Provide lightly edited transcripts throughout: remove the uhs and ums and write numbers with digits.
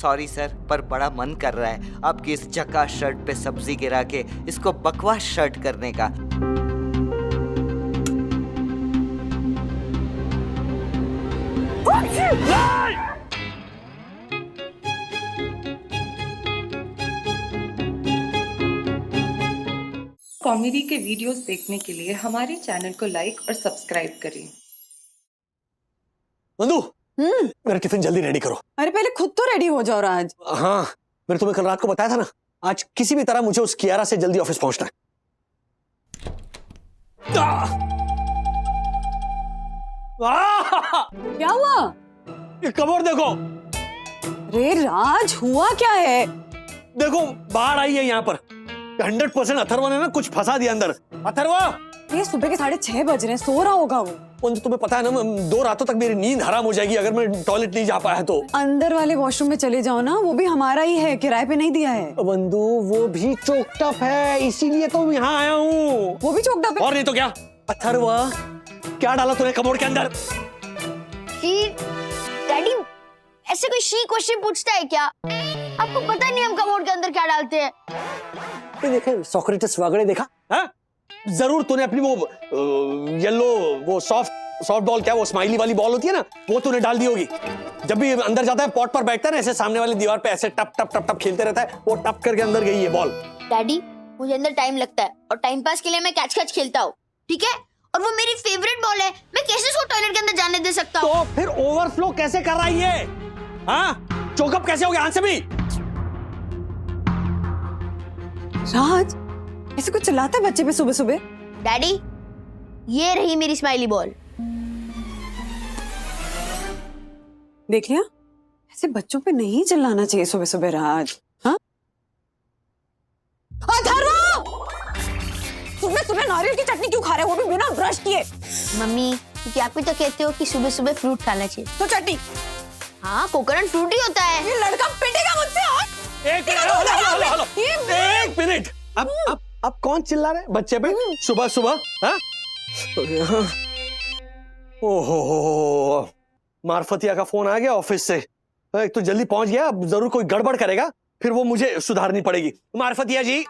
Sorry sir, पर बड़ा मन कर रहा है आपकी इस जका शर्ट पे सब्जी गिरा के इसको बकवास शर्ट करने का। कॉमेडी के वीडियोस देखने के लिए हमारे चैनल को लाइक और सब्सक्राइब करें। नंदू, मेरा टिफिन जल्दी रेडी करो। अरे पहले खुद तो रेडी हो जाओ राज। हाँ, मैंने तुम्हें कल रात को बताया था ना, आज किसी भी तरह मुझे उस कियारा से जल्दी ऑफिस पहुंचना है। क्या हुआ? ये कमोड देखो। रे राज, हुआ क्या है? देखो, बाढ़ आई है यहाँ पर। 100% अथर्वा ने ना कुछ फंसा दिया अंदर। अथर्वा, ये सुबह के 6:30 बज रहे हैं, सो रहा होगा वो। तुम्हें पता है ना, 2 रातों तक मेरी नींद हराम हो जाएगी अगर मैं टॉयलेट नहीं जा पाया तो। अंदर वाले वॉशरूम में चले जाओ ना, वो भी हमारा ही है, किराए पे नहीं दिया है। बंधु, वो भी चोकटअप है, इसीलिए तो यहाँ आया हूँ। वो भी चोकटअप है? और नहीं तो क्या। अथर्वा, क्या डाला तूने कमोड के अंदर? डैडी, ऐसे कोई शी क्वेश्चन पूछता है क्या? आपको पता नहीं हम कमोड के अंदर क्या डालते हैं? देखे सोक्रेटिस वगैरह देखा? हाँ? जरूर तूने अपनी वो येलो, वो सॉफ्ट बॉल, क्या वो स्माइली वाली बॉल होती है ना, वो तूने डाल दी होगी। जब भी अंदर जाता है, पॉट पर बैठता है ना, ऐसे सामने वाली दीवार पे ऐसे टप टप टप टप खेलते रहता है, वो टप करके अंदर गई है बॉल। डैडी, मुझे अंदर टाइम लगता है और टाइम पास के लिए मैं कैच कैच खेलता हूँ, ठीक है? और वो मेरी फेवरेट बॉल है, मैं कैसे उसको टॉयलेट के अंदर जाने दे सकता हूँ? तो फिर ओवरफ्लो कैसे कर रहा है ये? हाँ? चोकअप कैसे हो गया? आंसर भी। राज, ऐसे कुछ चिल्लाता है बच्चे पे सुबह सुबह? डैडी, ये रही मेरी स्माइली बॉल। देख लिया, ऐसे बच्चों पे नहीं चिल्लाना चाहिए सुबह सुबह राज। हाँ? अथर्वा! सुबह सुबह नारियल की चटनी क्यों खा रहे हो, वो भी बिना ब्रश किए? मम्मी, क्योंकि आप भी तो कहते हो कि सुबह सुबह फ्रूट खाना चाहिए। तो चटनी? हाँ, कोकोनट फ्रूट ही होता है। ये लड़का पिटेगा मुझसे। एक मिनट, अब कौन चिल्ला रहे बच्चे पे सुबह सुबह? हाँ? ओहो, मार्फतिया का फोन आ गया ऑफिस से। एक तो जल्दी पहुंच गया, अब जरूर कोई गड़बड़ करेगा, फिर वो मुझे सुधारनी पड़ेगी। मार्फतिया जी,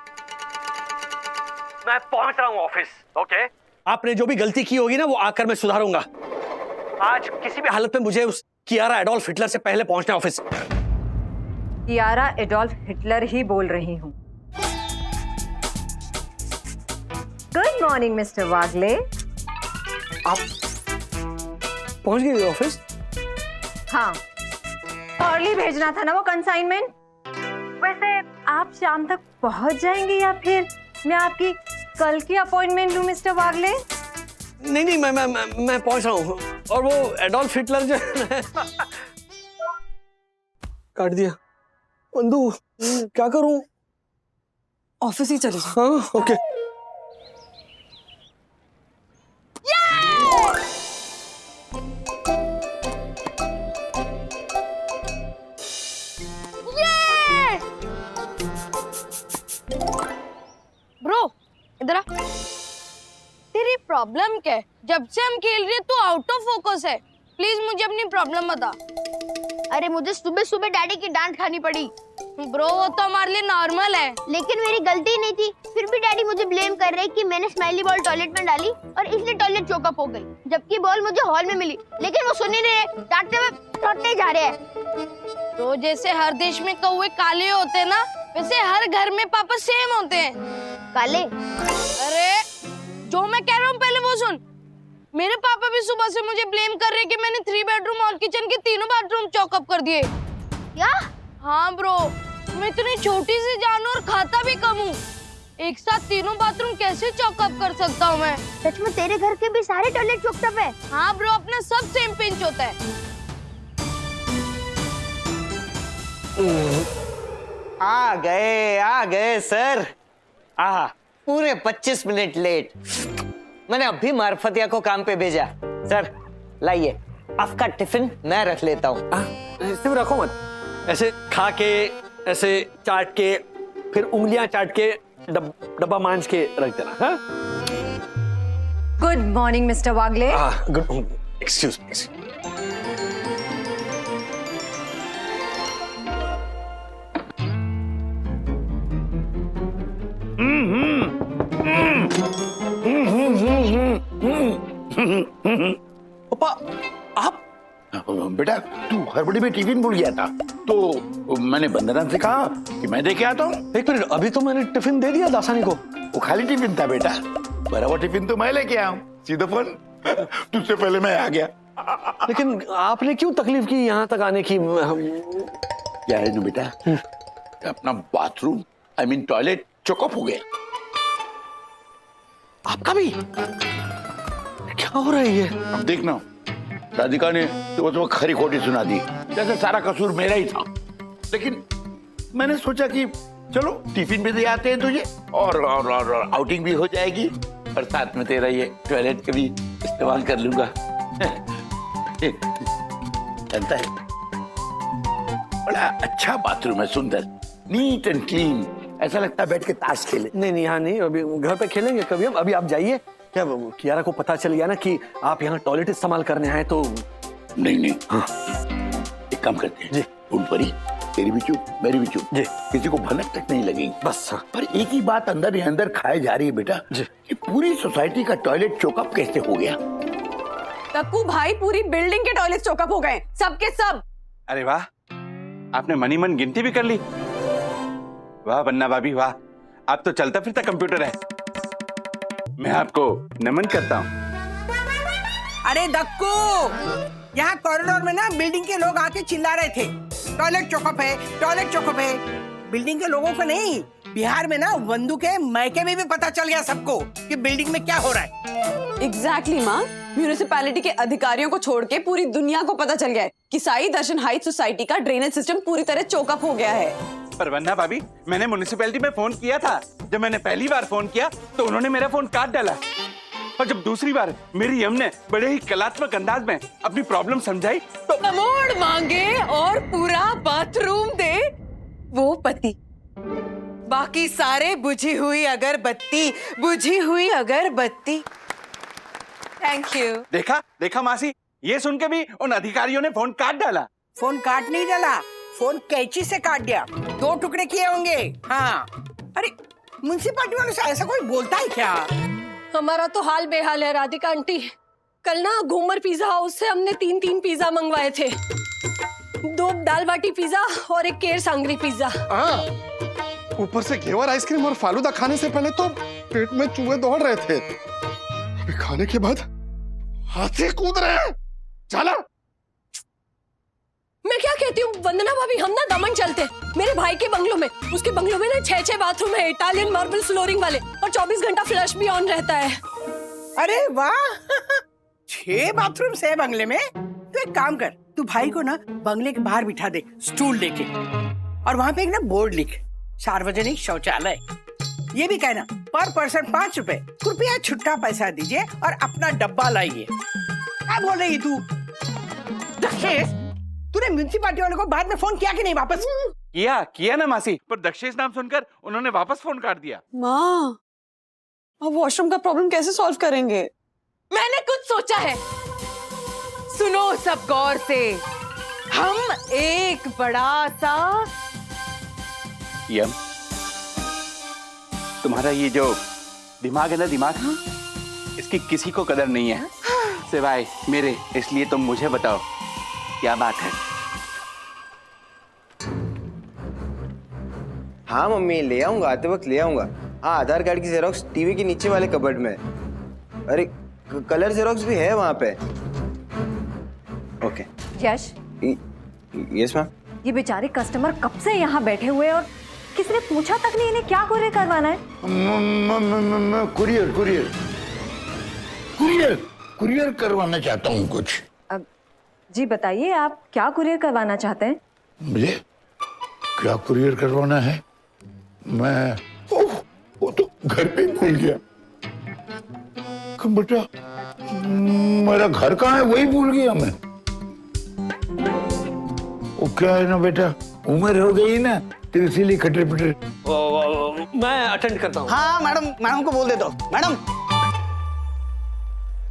मैं पहुंच रहा हूं ऑफिस। ओके, आपने जो भी गलती की होगी ना, वो आकर मैं सुधारूंगा। आज किसी भी हालत में मुझे उस कियारा एडोल्फ हिटलर से पहले पहुंचना ऑफिस। कियारा एडोल्फ हिटलर ही बोल रही हूँ। गुड मॉर्निंग मिस्टर वागले। आप पहुंच गए ऑफिस? हाँ, अर्ली भेजना था ना वो कंसाइनमेंट। वैसे आप शाम तक पहुंच जाएंगे या फिर मैं आपकी कल की अपॉइंटमेंट लूं मिस्टर वागले? नहीं, मैं पहुंच रहा हूँ। और वो एडोल्फ हिटलर जो है काट दिया। बंधु, क्या करूं? ऑफिस ही चले जाओ। हाँ, ओके। ब्रो, इधर आ। तेरी प्रॉब्लम क्या है? जब से हम खेल रहे हैं तू आउट ऑफ फोकस है। प्लीज मुझे अपनी प्रॉब्लम बता। अरे मुझे सुबह सुबह डैडी की डांट खानी पड़ी। ब्रो, वो तो हमारे लिए नॉर्मल है। लेकिन मेरी गलती नहीं थी, फिर भी डैडी मुझे ब्लेम कर रहे कि मैंने स्माइली बॉल टॉयलेट में डाली और इसलिए टॉयलेट चोकअप हो गई, जबकि बॉल मुझे हॉल में मिली। लेकिन वो सुन ही नहीं रहे, डांटते हुए टॉटने जा रहे हैं। तो जैसे हर देश में कौवे काले होते हैं ना, वैसे हर घर में पापा सेम होते हैं। काले? अरे जो मैं कह रहा हूँ पहले वो सुन। मेरे पापा भी सुबह से मुझे ब्लेम कर रहे हैं कि मैंने 3 बेडरूम और किचन के तीनों बाथरूम चॉकअप कर दिए। क्या? हाँ ब्रो, मैं इतनी छोटी सी जानू और खाता भी कम हूँ, एक साथ तीनों बाथरूम कैसे चॉकअप कर सकता हूँ मैं? सच में तेरे घर के भी सारे टॉयलेट चॉकअप है? हाँ ब्रो, अपना सब सेम पिंच होता है। आ गए सर। पूरे 25 मिनट लेट। मैंने अभी मार्फतिया को काम पे भेजा। सर लाइए, आपका टिफिन मैं रख लेता हूँ। ऐसे रखो मत, ऐसे खा के, ऐसे चाट के, फिर उंगलियां चाट के डब्बा मांझ के रख देना। हाँ? Good morning mister Wagle. Good, excuse me. बेटा तू हड़बड़ी में टिफिन भूल गया था, तो मैंने वंदना से कहा कि मैं दे के आता हूँ। एक मिनट, अभी तो मैंने टिफिन दे दिया दासानी को। वो खाली टिफिन था बेटा, बराबर टिफिन तो मैं लेके आया हूँ। सीधा फोन तुझसे पहले मैं आ गया। लेकिन आपने क्यों तकलीफ की यहाँ तक आने की? क्या है ना बेटा, अपना बाथरूम आई मीन टॉयलेट चौकअप हो गया। आपका भी? क्या हो रहा है ये? अब देखना, राधिका ने तो खरी खोटी सुना दी, जैसे सारा कसूर मेरा ही था। लेकिन मैंने सोचा कि चलो टिफिन भी दे आते हैं तुझे और आउटिंग भी हो जाएगी और साथ में तेरा ये टॉयलेट का भी इस्तेमाल कर लूंगा। जानता है, बड़ा अच्छा बाथरूम है, सुंदर, नीट एंड क्लीन, ऐसा लगता है बैठ के ताश खेले। नहीं नहीं, यहाँ नहीं, अभी घर पे खेलेंगे कभी हम। अभी आप जाइए। क्या कियारा को पता चल गया ना कि आप यहाँ टॉयलेट इस्तेमाल करने आए तो? नहीं नहीं, हाँ। एक काम करते हैं जी, उन परी तेरी भी चुप मेरी भी चुप जी, किसी को भनक तक नहीं लगेगी बस। हाँ। पर एक ही बात अंदर ही अंदर खाए जा रही है बेटा जी, कि पूरी सोसाइटी का टॉयलेट चौकअप कैसे हो गया? तक्कू भाई, पूरी बिल्डिंग के टॉयलेट चौकअप हो गए, सबके सब। अरे वाह, आपने मनी मन गिनती भी कर ली। वाह बन्ना भाभी वाह, आप तो चलता फिरता कंप्यूटर है। मैं आपको नमन करता हूँ। अरे दक्कू, यहाँ कॉरिडोर में ना बिल्डिंग के लोग आके चिल्ला रहे थे, टॉयलेट चौकअप है, टॉयलेट चौकअप है। बिल्डिंग के लोगों को नहीं, बिहार में ना वंदू के मायके में भी पता चल गया सबको कि बिल्डिंग में क्या हो रहा है। एग्जैक्टली माँ, म्यूनिसिपैलिटी के अधिकारियों को छोड़ के पूरी दुनिया को पता चल गया है कि साई दर्शन हाइट सोसाइटी का ड्रेनेज सिस्टम पूरी तरह चौकअप हो गया है। पर वन्ना भाभी, मैंने म्युनिसिपैलिटी में फोन किया था। जब मैंने पहली बार फोन किया तो उन्होंने मेरा फोन काट डाला, और जब दूसरी बार मेरी यम ने बड़े ही कलात्मक अंदाज में अपनी प्रॉब्लम समझाई तो कमोड मांगे और पूरा बाथरूम दे वो पति, बाकी सारे बुझी हुई अगरबत्ती, बुझी हुई अगरबत्ती। Thank you. देखा देखा मासी, ये सुन के भी उन अधिकारियों ने फोन काट डाला। फोन काट नहीं डाला, फोन कैंची से काट दिया, 2 टुकड़े किए होंगे। हाँ, अरे म्युनिसिपैलिटी वालों से ऐसा कोई बोलता है क्या? हमारा तो हाल बेहाल है राधिका आंटी। कल ना घूमर पिज्जा हाउस से हमने 3 पिज्जा मंगवाए थे, 2 दाल बाटी पिज्जा और 1 केर सांगरी पिज्जा। ऊपर से घेवर आइसक्रीम और फालूदा खाने से पहले तो पेट में चूहे दौड़ रहे थे, अभी खाने के बाद हाथी कूद रहे हैं। चला, मैं क्या कहती हूँ वंदना भाभी, हम ना दमन चलते मेरे भाई के बंगलों में। उसके बंगलों में ना 6 बाथरूम है, इटालियन मार्बल फ्लोरिंग वाले, और 24 घंटा फ्लश भी ऑन रहता है। अरे वाह 6 बाथरूम है बंगले में। तो एक काम कर, तू भाई को ना बंगले के बाहर बिठा दे स्टूल लेके, और वहां पे एक ना बोर्ड लिख, सार्वजनिक शौचालय। ये भी कहना पर पर्सन 5 रुपए, कृपया छुट्टा पैसा दीजिए और अपना डब्बा लाइए। क्या बोल रही तू? तूने म्युनिसिपैलिटी वालों को बाद में फोन किया कि नहीं वापस? किया ना मासी, पर दक्षेश नाम सुनकर उन्होंने वापस फोन काट दिया। माँ, अब वॉशरूम का प्रॉब्लम कैसे सॉल्व करेंगे? मैंने कुछ सोचा है, सुनो सब गौर से। हम एक बड़ा सा यम, तुम्हारा ये जो दिमाग है ना, दिमाग, इसकी किसी को कदर नहीं है सिवाय मेरे, इसलिए तुम मुझे बताओ क्या बात है। हाँ मम्मी, ले आऊंगा, आते वक्त ले आऊंगा। हाँ, आधार कार्ड की जेरोक्स टीवी के नीचे वाले कबर्ड में। अरे कलर जेरोक्स भी है वहाँ पे। ओके। यश, यस मैम। ये बेचारे कस्टमर कब से यहाँ बैठे हुए और किसी ने पूछा तक नहीं इन्हें क्या कुरियर करवाना है? कुरियर करवाना चाहता हूँ कुछ। जी बताइए, आप क्या कुरियर करवाना चाहते हैं? मुझे क्या कुरियर करवाना है? मैं वो तो घर पे भूल गया। बेटा मेरा घर कहाँ है वही भूल गया मैं। वो क्या है ना बेटा, उम्र हो गई ना तो इसीलिए खटर पिटर। मैं अटेंड करता हूँ। हाँ मैडम को बोल दे दो। मैडम,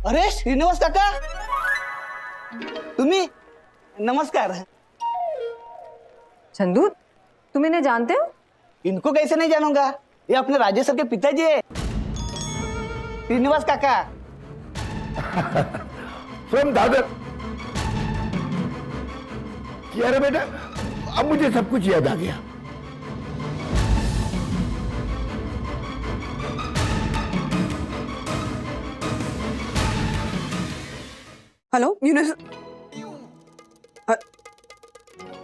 अरे श्रीनिवास काका, तुम्ही नमस्कार। चंदू, तुम इन्हें जानते हो? इनको कैसे नहीं जानूंगा, ये अपने राजेश सर के पिताजी है, श्रीनिवास काका। फ्रॉम दादर। किया रे बेटा, अब मुझे सब कुछ याद आ गया। हेलो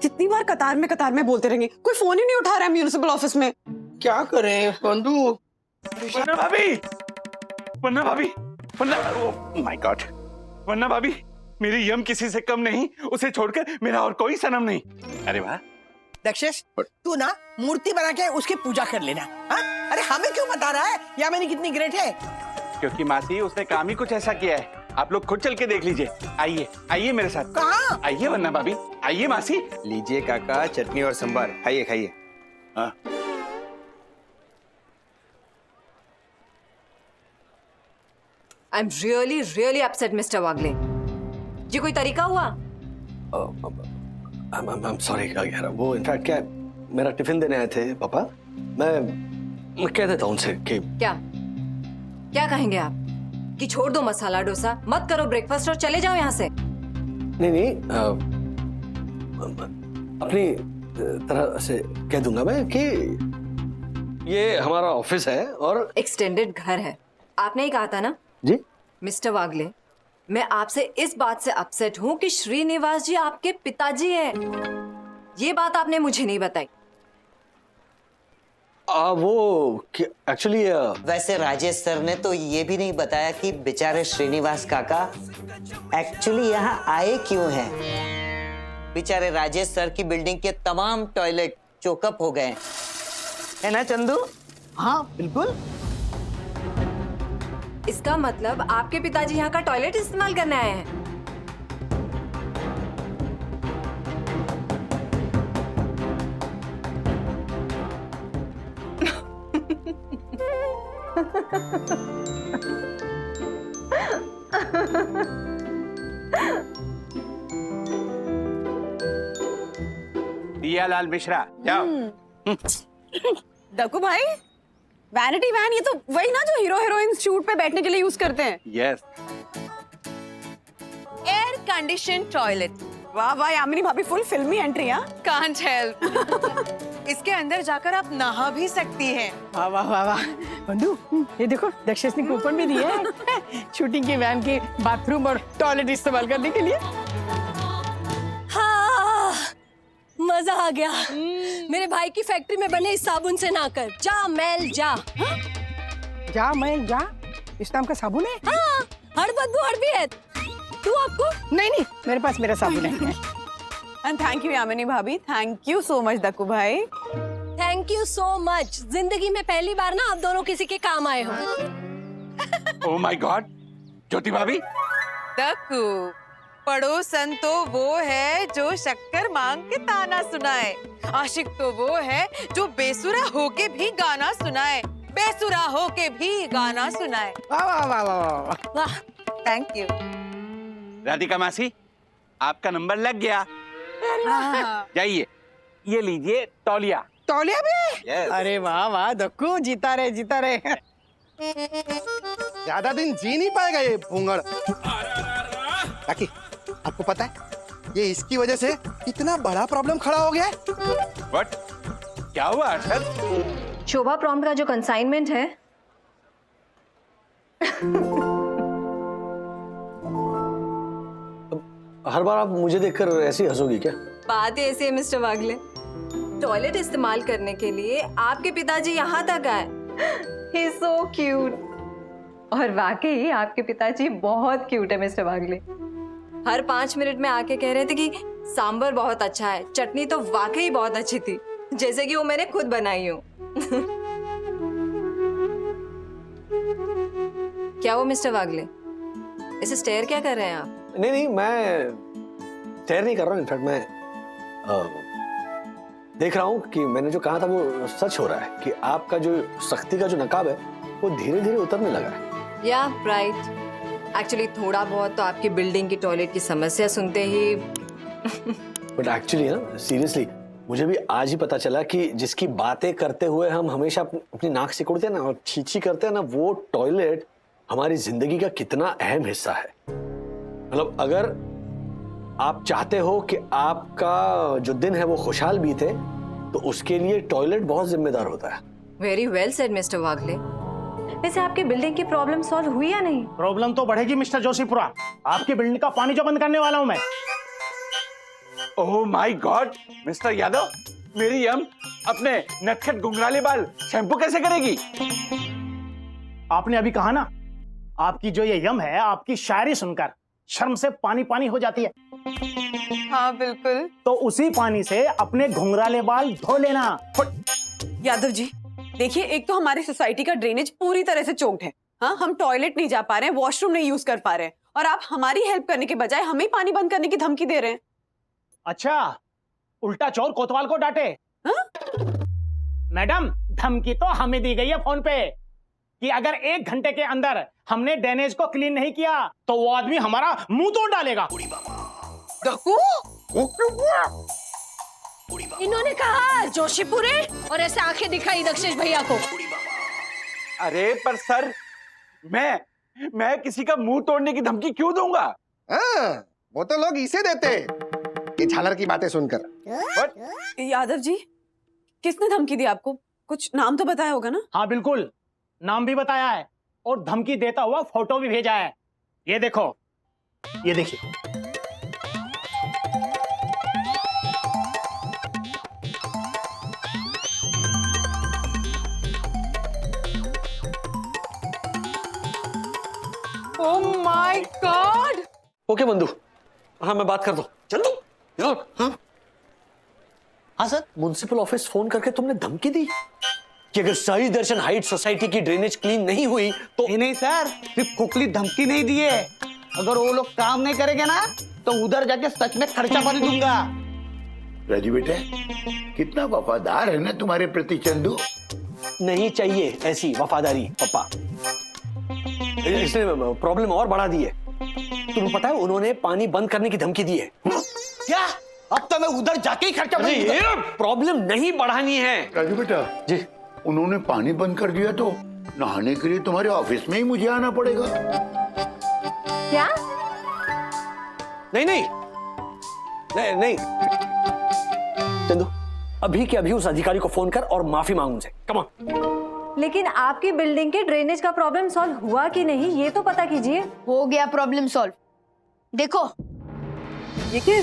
कितनी बार कतार में बोलते रहेंगे, कोई फोन ही नहीं उठा रहा है म्यूनिसिपल ऑफिस में। क्या करें बंधु? वरना भाभी, वरना भाभी, वरना, ओह माय गॉड, वरना भाभी, मेरी यम किसी से कम नहीं, उसे छोड़कर मेरा और कोई सनम नहीं। अरे वाह दक्षेश, तू ना मूर्ति बना के उसकी पूजा कर लेना। हाँ? अरे हमें क्यों बता रहा है यामिनी कितनी ग्रेट है? क्योंकि मासी उसने काम ही कुछ ऐसा किया है, आप लोग खुद चल के देख लीजिए। आइए आइए मेरे साथ। कहाँ? आइए वरना भाभी, आइए मासी। लीजिए काका, चटनी और संभार खाइए खाइए। हाँ। I am really really upset mister Wagle. ये कोई तरीका हुआ? I'm sorry यार, वो इनफैक्ट क्या मेरा टिफिन देने आए थे पापा। मैं कह देता हूँ उनसे कि क्या क्या कहेंगे आप कि छोड़ दो मसाला डोसा, मत करो ब्रेकफास्ट और चले जाओ यहाँ से? नहीं, अपनी तरह से कह दूंगा मैं कि ये हमारा ऑफिस है और एक्सटेंडेड घर है। आपने ही कहा था ना जी मिस्टर वागले, मैं आपसे इस बात से अपसेट हूँ कि श्रीनिवास जी आपके पिताजी हैं। ये बात आपने मुझे नहीं बताई। वो एक्चुअली वैसे राजेश सर ने तो ये भी नहीं बताया कि बेचारे श्रीनिवास काका एक्चुअली यहाँ आए क्यों हैं। बेचारे राजेश सर की बिल्डिंग के तमाम टॉयलेट चोकअप हो गए है ना चंदू? हाँ बिल्कुल। इसका मतलब आपके पिताजी यहाँ का टॉयलेट इस्तेमाल करने आए हैं। दिया लाल मिश्रा, जाओ। दक्कू भाई, वैनिटी वैन ये तो वही ना जो हीरो हीरोइन शूट पे बैठने के लिए यूज करते हैं। यस। Air condition toilet. वाह वाह यामिनी भाभी, फुल फिल्मी एंट्री। हाँ, कांट हेल्प। इसके अंदर जाकर आप नहा भी सकती हैं। वाह वाह वाह वाह बंधु, ये देखो दक्षेश ने कूपन भी दिया है शूटिंग के वैन के बाथरूम और टॉयलेट इस्तेमाल करने के लिए। हाँ, मजा आ गया। मेरे भाई की फैक्ट्री में बने इस साबुन से नहाकर। जा मैल जा। जा मैं जा, इस नाम का साबुन है? हाँ, हर बदबू हर भी है। तू आपको? नहीं नहीं, मेरे पास मेरा साबुन है। एंड थैंक यू यामिनी भाभी, thank you so much Dakku भाई। Thank you so much. जिंदगी में पहली बार ना आप दोनों किसी के काम आए हो। ओह माय गॉड, ज्योति भाभी। दक्कू, पड़ोसन तो वो है जो शक्कर मांग के ताना सुनाए। आशिक तो वो है जो बेसुरा होके भी गाना सुनाए, बेसुरा होके भी गाना सुनाए। वाह वाह वाह वाह वाह, थैंक यू। राधिका मासी, आपका नंबर लग गया। जाइए, ये लीजिए तौलिया। तौलिया भी? अरे वाह वाह दक्कू, जीता रहे जीता रहे। ज्यादा दिन जी नहीं पाएगा ये भूंगड़। ताकि आपको पता है ये इसकी वजह से इतना बड़ा प्रॉब्लम खड़ा हो गया है। व्हाट? क्या हुआ अरशद? शोभा प्रॉम्प्ट का जो कंसाइनमेंट है हर बार आप मुझे देखकर ऐसे ही हंसोगी क्या? बात ही ऐसी है मिस्टर वागले, टॉयलेट इस्तेमाल करने के लिए आपके पिताजी यहाँ तक आए। He is so cute। और वाकई आपके पिताजी बहुत क्यूट है मिस्टर वागले। हर 5 मिनट में आके कह रहे थे कि सांबर बहुत अच्छा है, चटनी तो वाकई बहुत अच्छी थी, जैसे कि वो मैंने खुद बनाई हो। क्या वो मिस्टर वागले, इसे स्टेयर क्या कर रहे हैं आप? नहीं, मैं स्टेयर नहीं कर रहा हूँ। इनफैक्ट मैं देख रहा हूँ कि मैंने जो कहा था वो सच हो रहा है कि आपका जो सख्ती का जो नकाब है वो धीरे धीरे उतरने लगा है। या राइट, एक्चुअली थोड़ा बहुत तो आपकी बिल्डिंग की टॉयलेट की समस्या सुनते ही बट एक्चुअली ना सीरियसली मुझे भी आज ही पता चला कि जिसकी बातें करते हुए हम हमेशा अपनी नाक सिकुड़ते हैं ना और छींची करते हैं ना, वो टॉयलेट हमारी जिंदगी का कितना अहम हिस्सा है। मतलब अगर आप चाहते हो कि आपका जो दिन है वो खुशहाल बीते, तो उसके लिए टॉयलेट बहुत जिम्मेदार होता है। वेरी वेल सेड मिस्टर वागले। वैसे आपकी बिल्डिंग की प्रॉब्लम सॉल्व हुई या नहीं? प्रॉब्लम तो बढ़ेगी मिस्टर जोशीपुरा। आपकी बिल्डिंग का पानी जो बंद करने वाला हूं मैं। Oh my God, mister Yadav, मेरी यम अपने नटखट घुंघराले बाल शैम्पू कैसे करेगी? आपने अभी कहा ना, आपकी जो ये यम है, आपकी शायरी सुनकर शर्म से पानी पानी हो जाती है। हाँ बिल्कुल। तो उसी पानी से अपने घुंघराले बाल धो लेना। यादव जी देखिए, एक तो हमारी सोसाइटी का ड्रेनेज पूरी तरह से चोक्ड है। हाँ, हम टॉयलेट नहीं जा पा रहे हैं, वॉशरूम नहीं यूज कर पा रहे हैं, और आप हमारी हेल्प करने के बजाय हमें पानी बंद करने की धमकी दे रहे हैं। अच्छा, उल्टा चोर कोतवाल को डांटे। मैडम, धमकी तो हमें दी गई है फोन पे कि अगर 1 घंटे के अंदर हमने ड्रेनेज को क्लीन नहीं किया तो वो आदमी हमारा मुंह तोड़ डालेगा। इन्होंने कहा जोशीपुरे, और ऐसे आंखें दिखाई दक्षेश भैया को। अरे पर सर, मैं किसी का मुंह तोड़ने की धमकी क्यों दूंगा? वो तो लोग इसे देते ये झालर की बातें सुनकर। यादव जी, किसने धमकी दी आपको? कुछ नाम तो बताया होगा ना? हाँ बिल्कुल, नाम भी बताया है और धमकी देता हुआ फोटो भी भेजा है। ये देखो, ये देखिए। Oh my God. ओके बंधु, हाँ मैं बात कर दो। चंदू, हाँ हाँ सर, म्युनिसिपल ऑफिस फोन करके तुमने धमकी दी कि अगर साई दर्शन हाइट सोसाइटी की ड्रेनेज क्लीन नहीं हुई तो? नहीं सर, सिर्फ खोखली धमकी नहीं दी है। अगर वो लोग काम नहीं करेंगे ना तो उधर जाके सच में खर्चा पानी दूंगा। राजू बेटे, कितना वफादार है ना तुम्हारे प्रति चंदू। नहीं चाहिए ऐसी वफादारी पापा, इसने प्रॉब्लम और बढ़ा दी है। तुम्हें पता है उन्होंने पानी बंद करने की धमकी दी है। क्या? अब तो मैं उधर जाके ही खर्चा पानी दूंगा। प्रॉब्लम नहीं बढ़ानी है। राजू बेटा जी, उन्होंने पानी बंद कर दिया तो नहाने के लिए तुम्हारे ऑफिस में ही मुझे आना पड़ेगा। क्या? नहीं नहीं नहीं नहीं चंदू, अभी के अभी उस अधिकारी को फोन कर और माफी मांग उनसे। Come on. लेकिन आपकी बिल्डिंग के ड्रेनेज का प्रॉब्लम सॉल्व हुआ कि नहीं, ये तो पता कीजिए। हो गया प्रॉब्लम सॉल्व। देखो, ये क्या?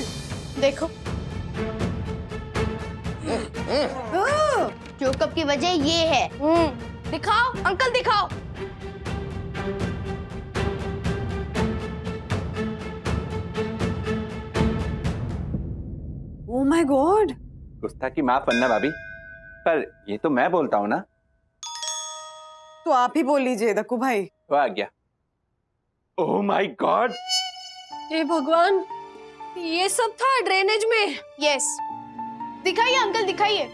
देखो, चोकअप की वजह ये है। दिखाओ अंकल, दिखाओ। Oh my God. गुस्ताखी माफ करना भाभी, पर ये तो मैं बोलता हूँ ना। तो आप ही बोल लीजिए दक्कू भाई। वो आ गया। ओह माय गॉड, हे भगवान, ये सब था ड्रेनेज में। यस, दिखाइए अंकल, दिखाइए।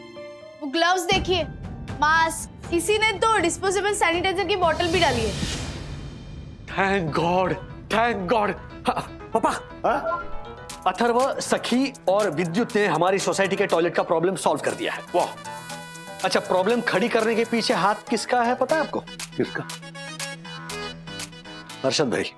वो ग्लव्स देखिए, मास्क, किसी ने तो डिस्पोजेबल सैनिटाइजर की बोतल भी डाली है। Thank God, thank God. पापा, अथर्व, सखी और विद्युत ने हमारी सोसाइटी के टॉयलेट का प्रॉब्लम सॉल्व कर दिया है। वाह। अच्छा, प्रॉब्लम खड़ी करने के पीछे हाथ किसका है पता है आपको? किसका? हर्षद भाई।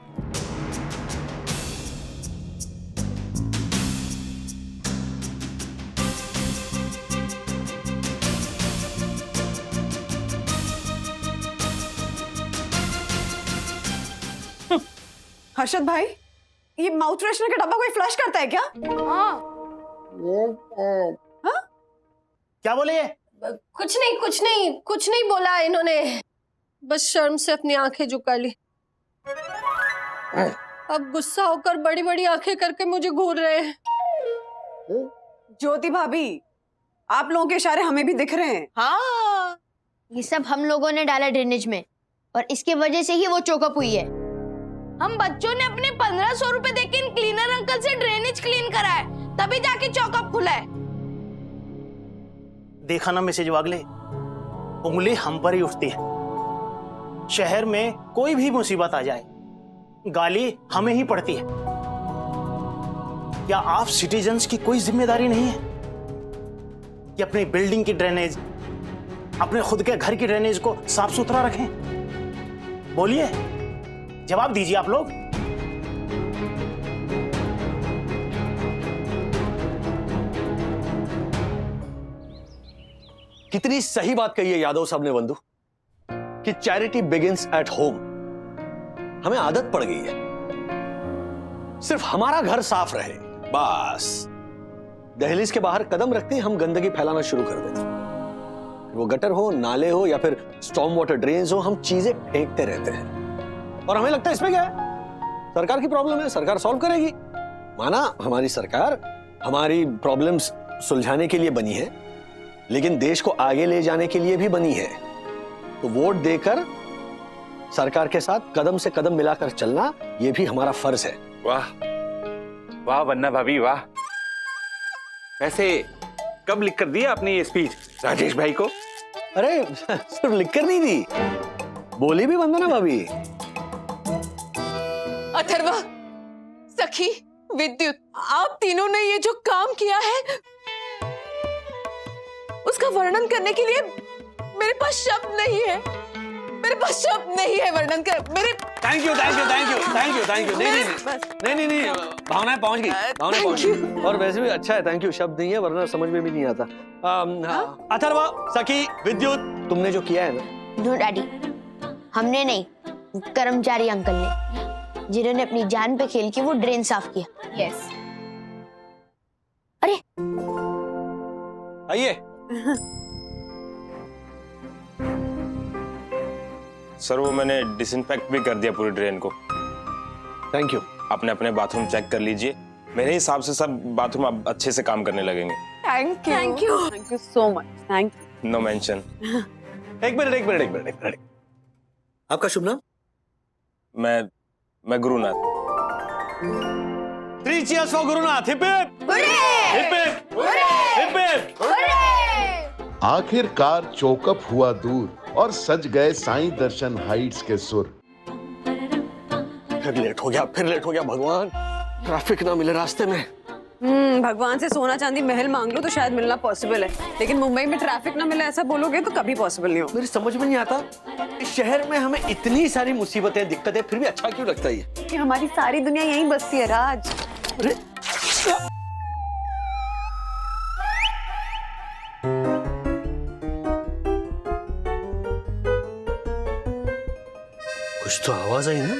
हर्षद भाई, ये माउथ फ्रेशनर का डब्बा कोई फ्लश करता है क्या? हाँ। क्या बोले? कुछ नहीं, कुछ नहीं, कुछ नहीं बोला इन्होंने, बस शर्म से अपनी आंखें झुका ली। अब गुस्सा होकर बड़ी बड़ी आंखें करके मुझे घूर रहे हैं। ज्योति भाभी, आप लोगों के इशारे हमें भी दिख रहे हैं। हाँ, ये सब हम लोगों ने डाला ड्रेनेज में और इसके वजह से ही वो चोकअप हुई है। हम बच्चों ने अपने 1500 रुपए देके इन क्लीनर अंकल से ड्रेनेज क्लीन कराए, तभी जाके चोकअप खुला है। देखा ना मिसेज वागले, उंगली हम पर ही उठती है। शहर में कोई भी मुसीबत आ जाए, गाली हमें ही पड़ती है। क्या आप सिटीजन्स की कोई जिम्मेदारी नहीं है कि अपनी बिल्डिंग की ड्रेनेज, अपने खुद के घर की ड्रेनेज को साफ सुथरा रखें? बोलिए, जवाब दीजिए आप लोग। कितनी सही बात कही है यादव साहब ने बंधु कि चैरिटी बिगिंस एट होम। हमें आदत पड़ गई है सिर्फ हमारा घर साफ रहे बस, दहलीज के बाहर कदम रखते ही हम गंदगी फैलाना शुरू कर देते। वो गटर हो, नाले हो या फिर स्टॉर्म वाटर ड्रेन्स हो, हम चीजें फेंकते रहते हैं और हमें लगता है इसमें क्या है, सरकार की प्रॉब्लम है, सरकार सॉल्व करेगी। माना हमारी सरकार हमारी प्रॉब्लम्स सुलझाने के लिए बनी है, लेकिन देश को आगे ले जाने के लिए भी बनी है। तो वोट देकर सरकार के साथ कदम से कदम मिलाकर चलना यह भी हमारा फर्ज है। वाह वाह वन्ना भाभी वाह। वैसे कब लिख कर दिया आपने ये स्पीच राजेश भाई को? अरे सिर्फ लिखकर नहीं दी, बोली भी वंदना भाभी। अथर्वा, सखी, विद्युत, आप तीनों ने ये जो काम किया है उसका वर्णन करने के लिए मेरे पास शब्द नहीं है, मेरे पास शब्द नहीं है वर्णन कर मेरे। Thank you thank you thank you thank you thank you. नहीं भावनाएं पहुंच गई, भावनाएं पहुंच गई। और वैसे भी अच्छा है, थैंक यू शब्द नहीं है वरना समझ में भी नहीं आता। अथर्वा, सखी, विद्युत, तुमने जो किया है ना। नो डैडी, हमने नहीं, कर्मचारी अंकल ने, जिन्होंने अपनी जान पे खेल के वो ड्रेन साफ किया। यस। अरे आइए। सर वो मैंने डिसइंफेक्ट भी कर दिया पूरी ड्रेन को। Thank you. अपने अपने बाथरूम चेक कर लीजिए, मेरे हिसाब से सब बाथरूम अब अच्छे से काम करने लगेंगे। Thank you so much, thank you. No mention. एक मिनट। आपका शुभ नाम? मैं Gurunath. 3 cheers for Gurunath. Hip hip hip hip hip hip. आखिरकार चौकअप हुआ दूर और सज गए साईं दर्शन हाइट्स के सुर। फिर लेट हो गया भगवान, ट्रैफिक ना मिले रास्ते में। भगवान से सोना चांदी महल मांग लो तो शायद मिलना पॉसिबल है, लेकिन मुंबई में ट्रैफिक ना मिले ऐसा बोलोगे तो कभी पॉसिबल नहीं हो। मेरी समझ में नहीं आता, इस शहर में हमें इतनी सारी मुसीबतें दिक्कतें फिर भी अच्छा क्यों लगता है? कि हमारी सारी दुनिया यहीं बसती है राज। अरे कुछ तो आवाज आई ना।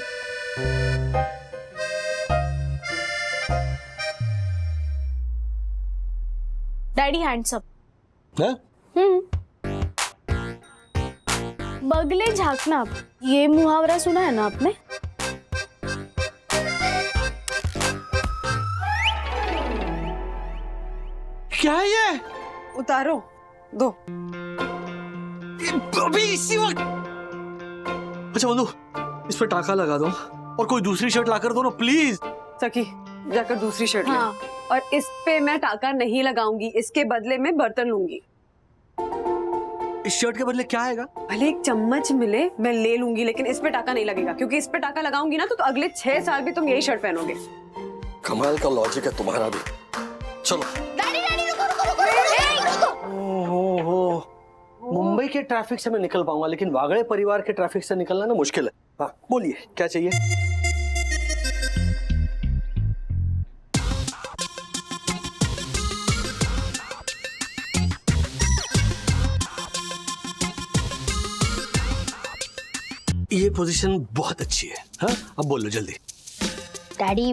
Daddy hands up. बगले झांकना आप, ये मुहावरा सुना है ना आपने? क्या है ये? उतारो दो। अभी इसी वक्त। अच्छा बंधु, इस पे टाका लगा दो और कोई दूसरी शर्ट लाकर दो ना प्लीज। सखी, जाकर दूसरी शर्ट हाँ। ले। और इस पे मैं टाका नहीं लगाऊंगी, इसके बदले में बर्तन लूंगी। इस शर्ट के बदले क्या आएगा? भले एक चम्मच मिले मैं ले लूंगी, लेकिन इस पे टाका नहीं लगेगा, क्योंकि इस पे टाका लगाऊंगी ना तो अगले 6 साल भी तुम यही शर्ट पहनोगे। कमाल का लॉजिक है तुम्हारा भी। चलो। डैडी रुको। ओहो, मुंबई के ट्रैफिक से मैं निकल पाऊंगा, लेकिन वागड़े परिवार के ट्रैफिक से निकलना ना मुश्किल है। हाँ बोलिए, क्या चाहिए? ये पोजीशन बहुत अच्छी है। हाँ अब बोलो जल्दी। डैडी,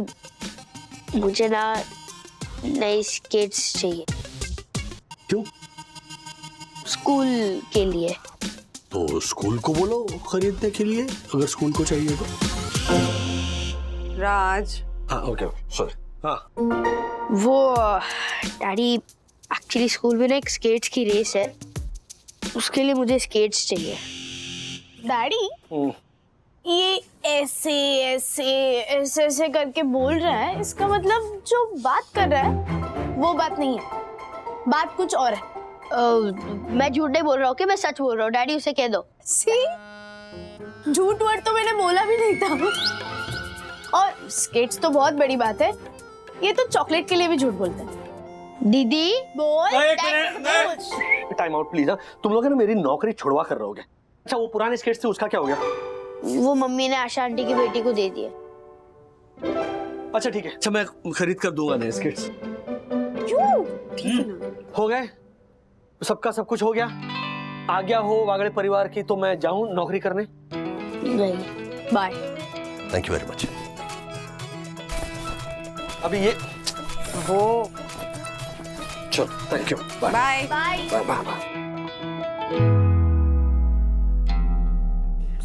मुझे ना नई स्केट्स चाहिए। क्यों? स्कूल के लिए। तो स्कूल को बोलो खरीदने के लिए, अगर स्कूल को चाहिए तो। राज। हाँ ओके सॉरी। हाँ वो डैडी, एक्चुअली स्कूल में ना एक स्केट्स की रेस है, उसके लिए मुझे स्केट्स चाहिए। डैडी, ये ऐसे ऐसे ऐसे ऐसे करके बोल रहा है, इसका मतलब जो बात कर रहा है वो बात नहीं है, बात कुछ और है। मैं झूठ नहीं बोल रहा हूँ कि मैं सच बोल रहा हूँ। डैडी उसे कह दो। झूठ वर्ड तो मैंने बोला भी नहीं था। और स्केट्स तो बहुत बड़ी बात है, ये तो चॉकलेट के लिए भी झूठ बोलते हैं। दीदी बोल। Time out please. तुम लोग ना मेरी नौकरी छुड़वा कर रहोगे। अच्छा वो पुराने स्केट्स थे, उसका क्या हो गया? वो मम्मी ने आशा आंटी की बेटी को दे दिए। अच्छा ठीक है, अच्छा मैं खरीद कर दूंगा नए स्केट्स। क्यों? हो गए, सबका सब कुछ हो गया। आज्ञा हो वागड़े परिवार की तो मैं जाऊं नौकरी करने। नहीं, bye. Thank you very much. अभी ये वो चलो, thank you, bye bye bye bye.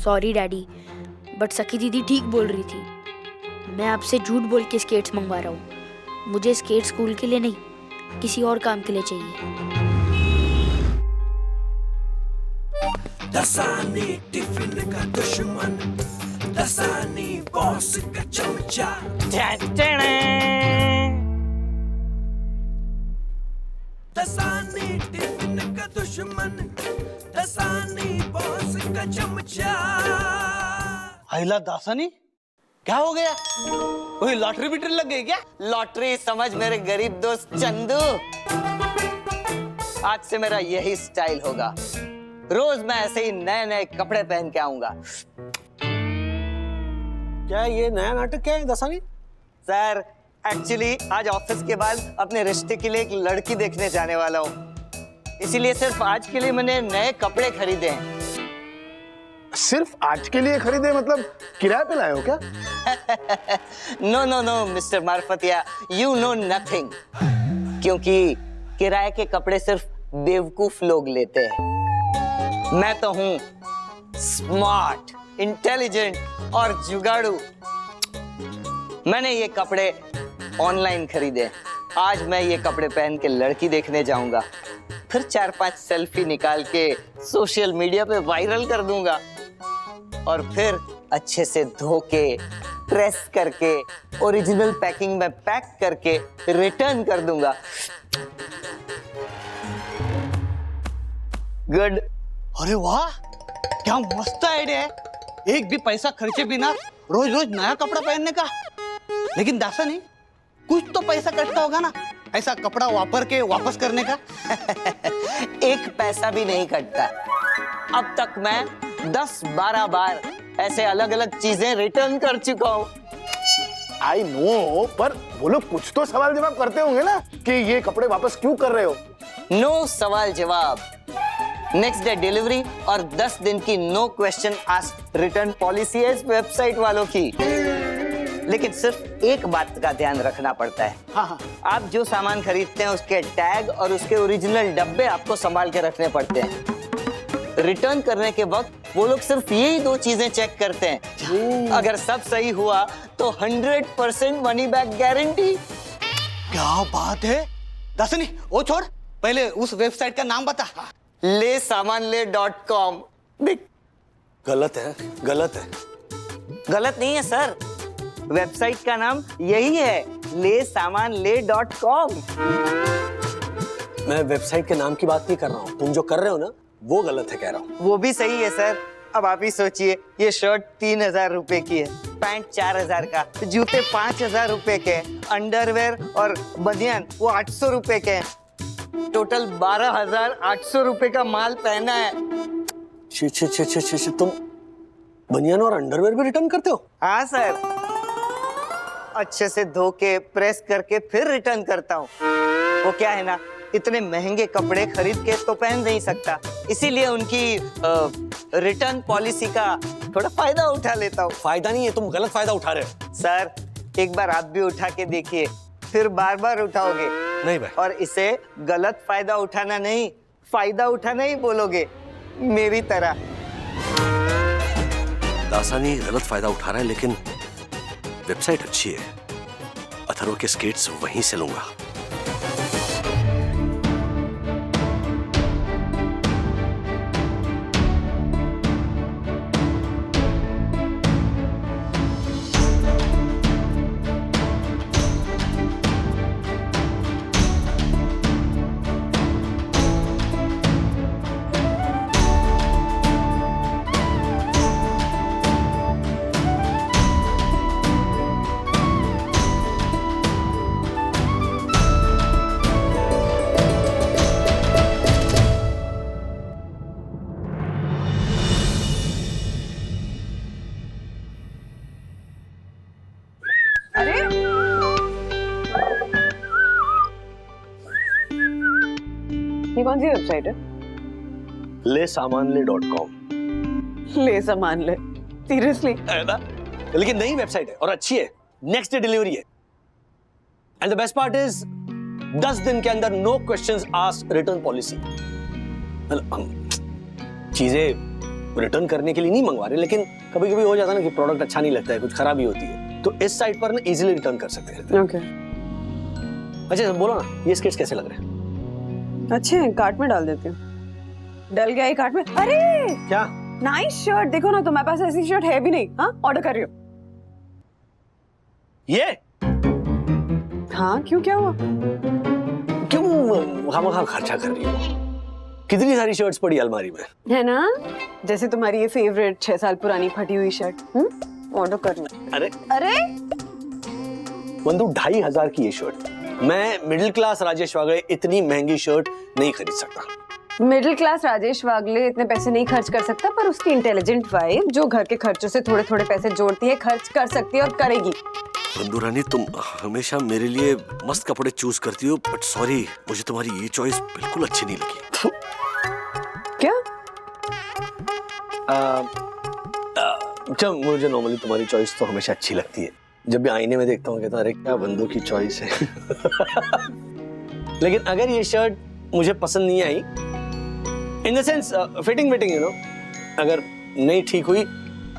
Sorry daddy, but Sakhi दीदी ठीक बोल रही थी। मैं आपसे झूठ बोल के स्केट्स मंगवा रहा हूँ। मुझे स्केट स्कूल के लिए नहीं, किसी और काम के लिए चाहिए। दसानी टिफिन का दुश्मन, दसानी बॉस का चमचा। दसानी टिफिन का दुश्मन, दसानी बॉस का चमचा। आइला दासानी, क्या हो गया? कोई लॉटरी बिटरी लग गई क्या? लॉटरी समझ मेरे गरीब दोस्त चंदू। आज से मेरा यही स्टाइल होगा। रोज मैं ऐसे ही नए नए कपड़े पहन के आऊंगा। क्या ये नया नाटक क्या है दसानी? सर एक्चुअली आज ऑफिस के बाद अपने रिश्ते के लिए एक लड़की देखने जाने वाला हूँ, इसीलिए सिर्फ आज के लिए मैंने नए कपड़े खरीदे हैं। सिर्फ आज के लिए खरीदे मतलब किराए पे लाए हो क्या? No no no mister Marfatia, you know nothing. क्योंकि किराए के कपड़े सिर्फ बेवकूफ लोग लेते हैं। मैं तो हूँ स्मार्ट, इंटेलिजेंट और जुगाड़ू। मैंने ये कपड़े ऑनलाइन खरीदे। आज मैं ये कपड़े पहन के लड़की देखने जाऊंगा, फिर 4-5 सेल्फी निकाल के सोशल मीडिया पे वायरल कर दूंगा और फिर अच्छे से धो के प्रेस करके ओरिजिनल पैकिंग में पैक करके रिटर्न कर दूंगा। गुड। अरे वाह, क्या मस्त आइडिया है। एक भी पैसा खर्चे बिना रोज रोज नया कपड़ा पहनने का। लेकिन दासा नहीं, कुछ तो पैसा कटता होगा ना ऐसा कपड़ा वापर के वापस करने का। एक पैसा भी नहीं कटता। अब तक मैं 10-12 बार ऐसे अलग अलग चीजें रिटर्न कर चुका हूँ। आई नो, पर वो लोग कुछ तो सवाल जवाब करते होंगे ना कि ये कपड़े वापस क्यों कर रहे हो? नो सवाल जवाब, नेक्स्ट डे डिलीवरी और 10 दिन की no question asked return policy है इस वेबसाइट वालों की। लेकिन सिर्फ एक बात का ध्यान रखना पड़ता है। हाँ। आप जो सामान खरीदते हैं उसके टैग और उसके ओरिजिनल डब्बे आपको संभाल के रखने पड़ते हैं। रिटर्न करने के वक्त वो लोग सिर्फ यही 2 चीजें चेक करते हैं। अगर सब सही हुआ तो 100% मनी बैक गारंटी। क्या बात है दसनी, वो छोड़, पहले उस वेबसाइट का नाम बता। lesamanle.com। गलत है, गलत है। गलत नहीं है सर, वेबसाइट का नाम यही है, lesamanle.com। मैं वेबसाइट के नाम की बात नहीं कर रहा हूँ, तुम जो कर रहे हो ना वो गलत है कह रहा हूँ। वो भी सही है सर। अब आप ही सोचिए, ये शर्ट 3000 रुपए की है, पैंट 4000 का, जूते 5000 रुपए के, अंडरवेयर और बनियान वो 800 रुपए के हैं। टोटल 12800 रुपए का माल पहना है। तुम बनियान और अंडरवेयर भी रिटर्न करते हो? हाँ सर, अच्छे से धो के प्रेस करके फिर रिटर्न करता हूँ। वो क्या है ना, इतने महंगे कपड़े खरीद के तो पहन नहीं सकता, इसीलिए उनकी रिटर्न पॉलिसी का थोड़ा फायदा उठा लेता हूँ। फायदा नहीं है, तुम गलत फायदा उठा रहे हो। सर एक बार आप भी उठा के देखिए, फिर बार बार उठाओगे। नहीं भाई। और इसे गलत फायदा उठाना नहीं, फायदा उठाना ही बोलोगे, मेरी तरह। दासानी गलत फायदा उठा रहा है, लेकिन वेबसाइट अच्छी है। अथर्व के स्केट्स वहीं से लूंगा। ये कौन सी वेबसाइट है? lesamanle.com। ले सामान ले, सीरियसली? ना, लेकिन नई वेबसाइट है और अच्छी है, नेक्स्ट डे डिलीवरी है। And the best part is 10 दिन के अंदर no questions asked return policy. चीजें रिटर्न करने के लिए नहीं मंगवा रहे, लेकिन कभी कभी हो जाता है ना कि प्रोडक्ट अच्छा नहीं लगता है, कुछ खराबी होती है, तो इस साइट पर ना इजीली रिटर्न कर सकते हैं। ओके। अच्छा बोलो ना, ये स्केट्स कैसे लग रहे हैं? अच्छे हैं, कार्ट में डाल देती हूँ। डल गया ये कार्ट में। अरे क्या? नाइस शर्ट, देखो ना, तुम्हारे पास ऐसी शर्ट है भी नहीं। हाँ, ऑर्डर कर रही हो? ये? हाँ, क्यों, क्या हुआ? क्यों खामखा खर्चा कर रही हो? कितनी सारी शर्ट्स पड़ी अलमारी में, है ना? जैसे तुम्हारी ये फेवरेट 6 साल पुरानी फटी हुई शर्ट। ऑर्डर करना। अरे अरे बंधु 2500 की ये शर्ट, मैं मिडिल क्लास राजेश वागले इतनी महंगी शर्ट नहीं खरीद सकता। मिडिल क्लास राजेश वागले इतने पैसे नहीं खर्च कर सकता, पर उसकी इंटेलिजेंट वाइफ जो घर के खर्चों से थोड़े थोड़े पैसे जोड़ती है, खर्च कर सकती है और करेगी। बंधु रानी, तुम हमेशा मेरे लिए मस्त कपड़े चूज करती हो, बट सॉरी, मुझे तुम्हारी ये चॉइस बिल्कुल अच्छी नहीं लगी। क्या? जब मुझे नॉर्मली तुम्हारी चॉइस तो हमेशा अच्छी लगती है, जब भी आईने में देखता हूँ कहता अरे क्या बंधु की चॉइस है। लेकिन अगर ये शर्ट मुझे पसंद नहीं आई, in the sense fitting you know, अगर नहीं ठीक हुई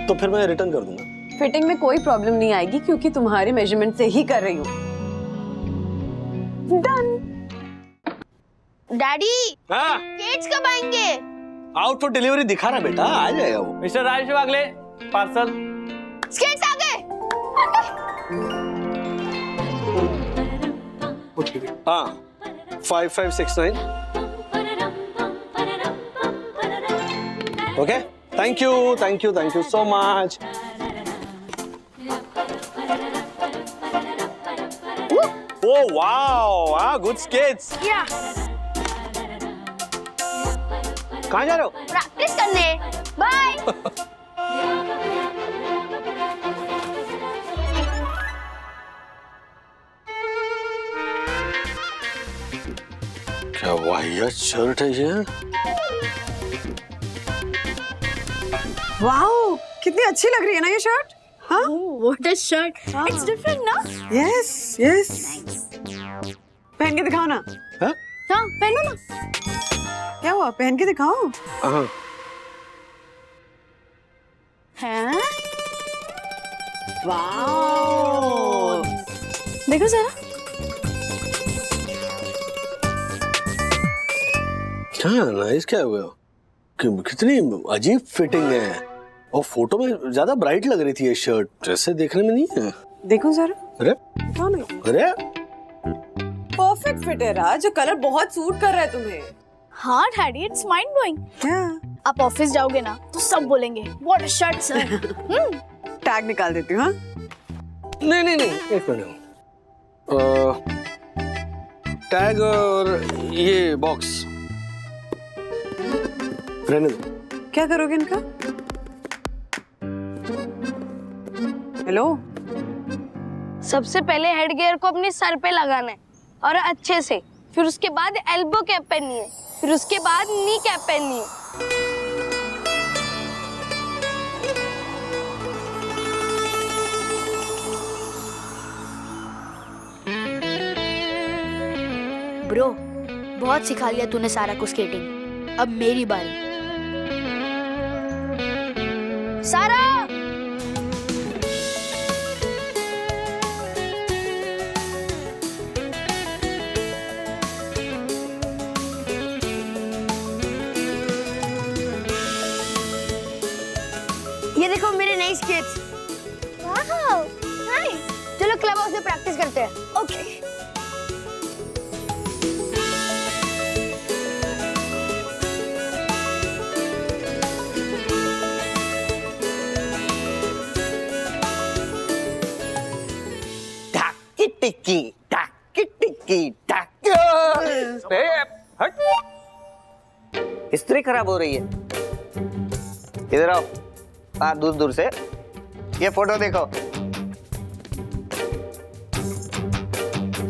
तो फिर मैं रिटर्न कर दूंगा। फिटिंग में कोई प्रॉब्लम नहीं आएगी, क्योंकि तुम्हारे मेजरमेंट से ही कर रही हूँ। डन। डैडी, हाँ? स्केट्स कब आएंगे? आउट फॉर डिलीवरी दिखा रहा बेटा, आ जाएगा वो। मिस्टर राजेश वागले, पार्सल। स्केट्स आ गए। हाँ, 5569। Okay, thank you so much. Oh wow, good skates. Yeah. कहाँ जा रहे हो? प्रैक्टिस करने। बाय। क्या वाहियात शर्ट है ये? वाओ, कितनी अच्छी लग रही है ना ये शर्ट। हाँ? What a shirt. It's different, ना? Yes, yes. पहन के दिखाओ ना। हाँ? हाँ, पहनो ना। क्या हुआ? पहन के दिखाओ। हाँ। हैं? वाओ। देखो जरा। क्या नाइस, क्या हुआ? कितनी अजीब फिटिंग है, और फोटो में ज्यादा ब्राइट लग रही थी ये शर्ट, जैसे देखने में नहीं है। देखो जरा। अरे क्या नहीं? अरे परफेक्ट फिट है राज, जो कलर बहुत सूट कर रहा है तुम्हें। हाँ डैडी, इट्स माइंड ब्लोइंग। क्या? आप ऑफिस जाओगे ना तो सब बोलेंगे what a shirt sir. Tag निकाल देती हूँ। हाँ? नहीं, एक मिनट। टैग और ये बॉक्स रहने दो। क्या करोगे इनका? हेलो, सबसे पहले हेड गियर को अपने सर पे लगाना है और अच्छे से, फिर उसके बाद एल्बो कैप पहननी है, फिर उसके बाद नी कैप पहननी है। ब्रो, बहुत सिखा लिया तूने सारा को स्केटिंग, अब मेरी बारी। सारा, ये देखो मेरे नए स्केट्स। Wow, nice. चलो क्लब हाउस में प्रैक्टिस करते हैं। ओके। इस्त्री खराब हो रही है। इधर आओ। हाँ, दूर से ये फोटो देखो।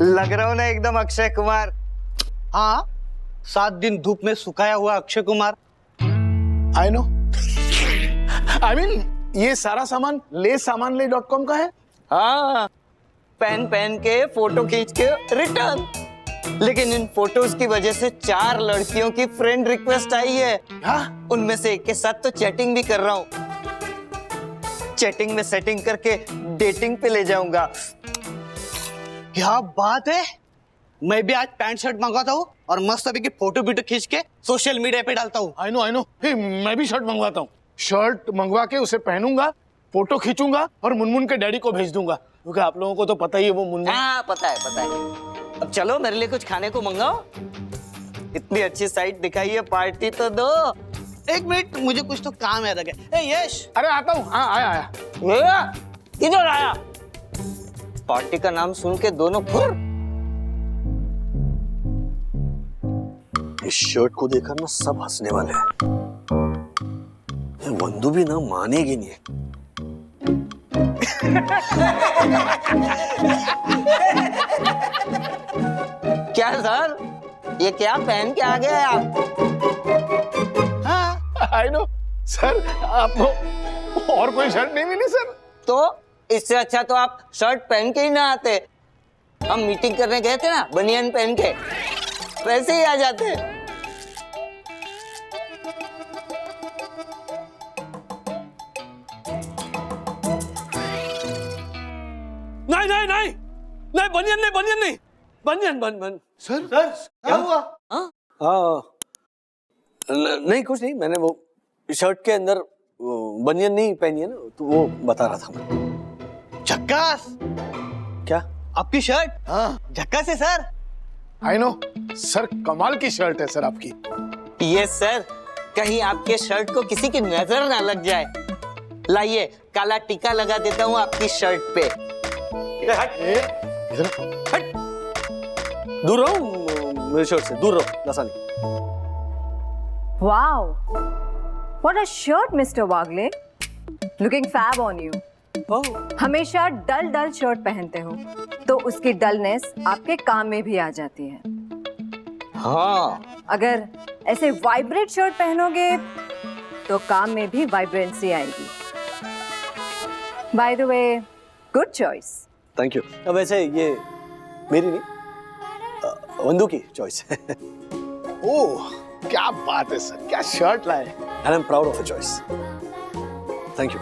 लग रहा हूँ ना एकदम अक्षय कुमार। हाँ, 7 दिन धूप में सुखाया हुआ अक्षय कुमार। आई नो। आई मीन ये सारा सामान लेसामानले.com का है। हाँ, पेन पेन के फोटो खींच के रिटर्न। लेकिन इन फोटोज की वजह से 4 लड़कियों की फ्रेंड रिक्वेस्ट आई है। हाँ? उनमें से एक के साथ तो चैटिंग भी कर रहा हूँ। चैटिंग में सेटिंग करके डेटिंग पे ले जाऊंगा। क्या बात है, मैं भी आज पैंट शर्ट मंगवाता हूँ और मस्त अभी की फोटो वीडियो खींच के सोशल मीडिया पे डालता हूँ। I know. मैं भी शर्ट मंगवाता हूँ। शर्ट मंगवा के उसे पहनूंगा, फोटो खींचूंगा और मुनमुन के डैडी को भेज दूंगा, क्योंकि आप लोगों को तो पता ही है वो मुनमुन। हाँ, पता है। अब चलो मेरे लिए कुछ खाने को मंगाओ। इतनी अच्छी साइट दिखाई है, पार्टी तो दो। एक मिनट, मुझे कुछ तो काम याद आ गया। ए यश, अरे आता हूँ। हाँ आया। किधर आया? पार्टी का नाम सुन के दोनों फुर। इस शर्ट को देखकर ना सब हंसने वाले हैं। ये वंदू भी ना मानेगी नहीं। क्या सर, ये क्या पहन के आ गए आप? हाँ, आई नो सर, आपको और कोई शर्ट नहीं मिली सर? तो इससे अच्छा तो आप शर्ट पहन के ही ना आते। हम मीटिंग करने गए थे ना, बनियान पहन के, वैसे ही आ जाते। नहीं, बनियान नहीं। सर क्या हुआ? हाँ, नहीं कुछ नहीं, मैंने वो शर्ट के अंदर बनियान नहीं पहनी है ना, तो वो बता रहा था मैं। झक्कास। क्या? आपकी शर्ट? हाँ झक्कास है सर। आई नो सर, कमाल की शर्ट है सर आपकी। यस सर, कहीं आपके शर्ट को किसी की नजर ना लग जाए। लाइए, काला टीका लगा देता हूँ आपकी शर्ट पे। हट, दूर रहो मेरे शर्ट से, दूर रहो लसानी। Wow, what a shirt, Mr. Wagle. Looking fab on you. हमेशा डल डल शर्ट पहनते हो, तो उसकी डलनेस आपके काम में भी आ जाती है। हाँ, अगर ऐसे वाइब्रेट शर्ट पहनोगे, तो काम में भी वाइब्रेंसी आएगी। By the way, good choice. Thank you. अब वैसे ये मेरी नहीं, वंदू की चॉइस है। ओह, क्या बात है सर, क्या शर्ट लाए। And I'm proud of the choice. Thank you.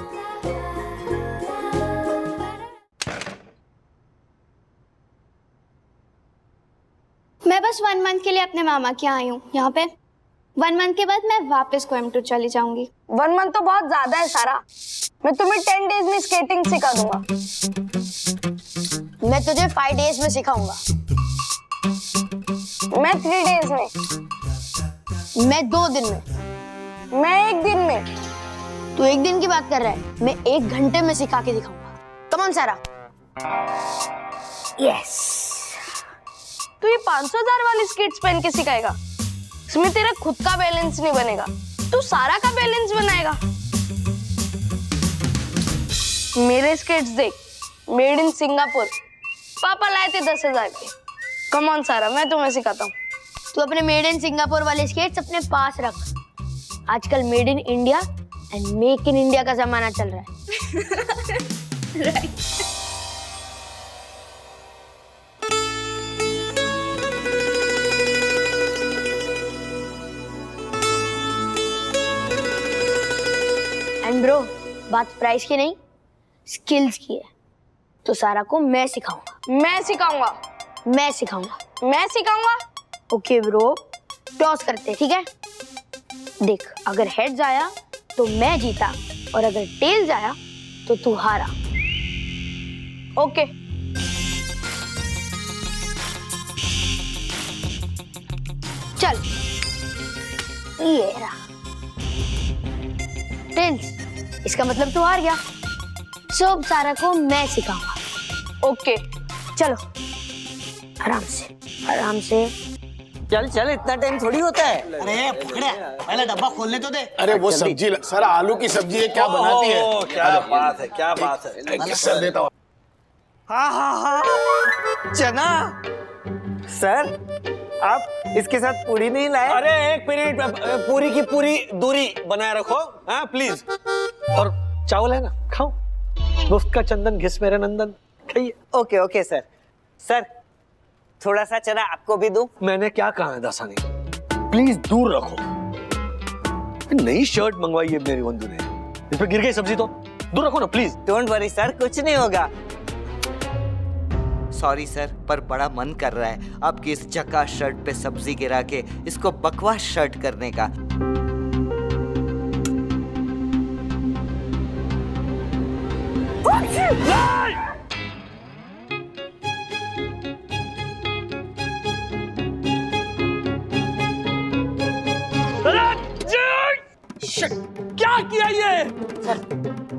मैं बस 1 मंथ के लिए अपने मामा के यहाँ आई हूँ। यहाँ पे 1 मंथ के बाद मैं वापस कोयम्बटूर चली जाऊंगी। 1 मंथ तो बहुत ज्यादा है सारा। मैं तुम्हें 10 डेज में स्केटिंग सिखा दूंगा। मैं तुझे 5 डेज में सिखाऊंगा। मैं 3 डेज में। मैं 2 दिन में। मैं 1 दिन में। तू 1 दिन की बात कर रहा है, मैं 1 घंटे में सिखा के दिखाऊंगा। कम ऑन सारा। यस। तू ये 500,000 वाली स्केट्स पहन के सिखाएगा? इसमें तेरा खुद का बैलेंस नहीं बनेगा, तू सारा का बैलेंस बनाएगा। मेरे स्केट्स देख, मेड इन सिंगापुर। पापा लाए थे 10,000 के। कम ऑन सारा, मैं तुम्हें सिखाता हूँ। तू अपने मेड इन सिंगापुर वाले स्केट्स अपने पास रख। आजकल made in India and make in India का जमाना चल रहा है। राइट। एंड ब्रो, बात प्राइस की नहीं, स्किल्स की है। तो सारा को मैं सिखाऊंगा। मैं सिखाऊंगा। मैं सिखाऊंगा। मैं सिखाऊंगा। ओके ब्रो, टॉस करते, ठीक है? देख, अगर हेड्स आया तो मैं जीता और अगर टेल्स आया तो तू हारा। ओके। चल, ये रहा टेल्स। इसका मतलब तू हार गया। सो अब सारा को मैं सिखाऊंगा। ओके, चलो आराम से, आराम से। चल चल, इतना टाइम थोड़ी होता है। अरे पकड़े, पहले डब्बा खोलने तो दे। अरे वो सब्जी सर, आलू की सब्जी है, क्या बनाती है? क्या बात है, क्या बात है। सर देता हूँ। हाँ हाँ हाँ, चना। सर, आप इसके साथ पूरी नहीं लाए? अरे एक मिनट, पूरी की पूरी दूरी बनाए रखो, हाँ प्लीज। और चावल है ना, खाओ। मुफ्त का चंदन घिस मेरे नंदन, खाइए। Okay okay sir. सर थोड़ा सा चना आपको भी दूं? मैंने क्या कहा है दासानी, प्लीज दूर रखो। नई शर्ट मंगवाई है मेरी बंधु ने, इस पे गिर गई सब्जी तो दूर रखो ना प्लीज। डोंट वरी सर, कुछ नहीं होगा। सॉरी सर, पर बड़ा मन कर रहा है आपकी इस जका शर्ट पे सब्जी गिरा के इसको बकवास शर्ट करने का। क्या किया ये? सर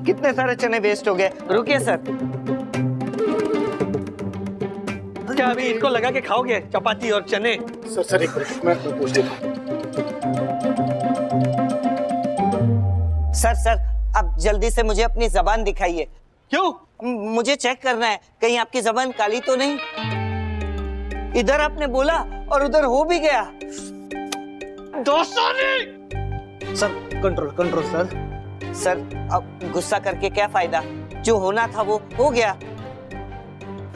कितने सारे चने वेस्ट हो गए। रुकिए सर। क्या अभी इनको लगा के खाओगे चपाती और चने? सर एक मिनट, मैं पूछ देता हूँ। सर आप जल्दी से मुझे अपनी जबान दिखाइए। क्यों? मुझे चेक करना है कहीं आपकी जबान काली तो नहीं। इधर आपने बोला और उधर हो भी गया। Sir control sir. सर अब गुस्सा करके क्या फायदा, जो होना था वो हो गया।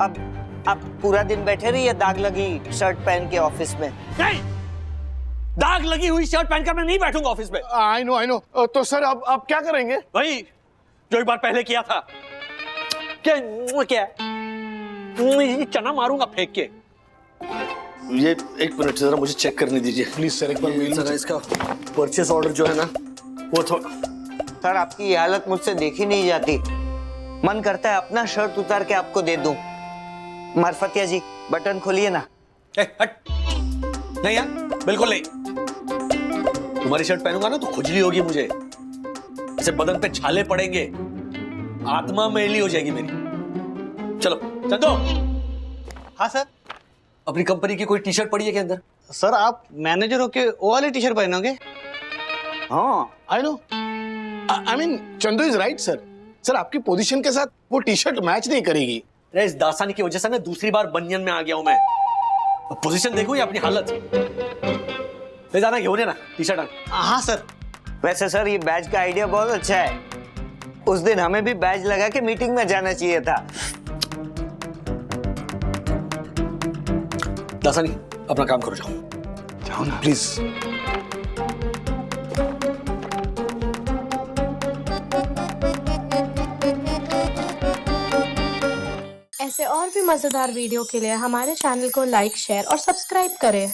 अब आप पूरा दिन बैठे रहिए दाग लगी शर्ट पहन के ऑफिस में। नहीं, दाग लगी हुई शर्ट पहनकर मैं नहीं बैठूंगा ऑफिस में। I know. तो सर अब आप क्या करेंगे? वही जो एक बार पहले किया था। क्या चना मारूंगा फेंक के। ये एक मिनट जरा मुझे चेक करने दीजिए प्लीज सर, एक बार मेल जरा इसका परचेस ऑर्डर जो है ना वो थोड़ा। सर आपकी ये हालत मुझसे देखी नहीं जाती। मन करता है अपना शर्ट उतार के आपको दे दूं। मार्फतिया जी बटन खोलिए ना। हट। नहीं यार, बिल्कुल नहीं। तुम्हारी शर्ट पहनूंगा ना तो खुजली होगी मुझे, ऐसे बदन पे छाले पड़ेंगे, आत्मा मैली हो जाएगी मेरी। चलो चंदो। हाँ सर। अपनी कंपनी की कोई टी शर्ट पड़ी है क्या अंदर? सर आप मैनेजर होके वो वाली टी शर्ट पहनोगे? हाँ I know. I mean Chandu is right sir. Sir आपकी पोजीशन के साथ वो टी शर्ट मैच नहीं करेगी। इस दासानी की वजह से ना दूसरी बार बनियन में आ गया हूं मैं। पोजीशन देखो या अपनी हालत। ले जाना, घेऊन ये ना टी शर्ट। हाँ सर। वैसे सर ये बैज का आइडिया बहुत अच्छा है। उस दिन हमें भी बैज लगा के मीटिंग में जाना चाहिए था। दासानी अपना काम करो, जाओ ना प्लीज। ऐसे और भी मजेदार वीडियो के लिए हमारे चैनल को लाइक, शेयर और सब्सक्राइब करें।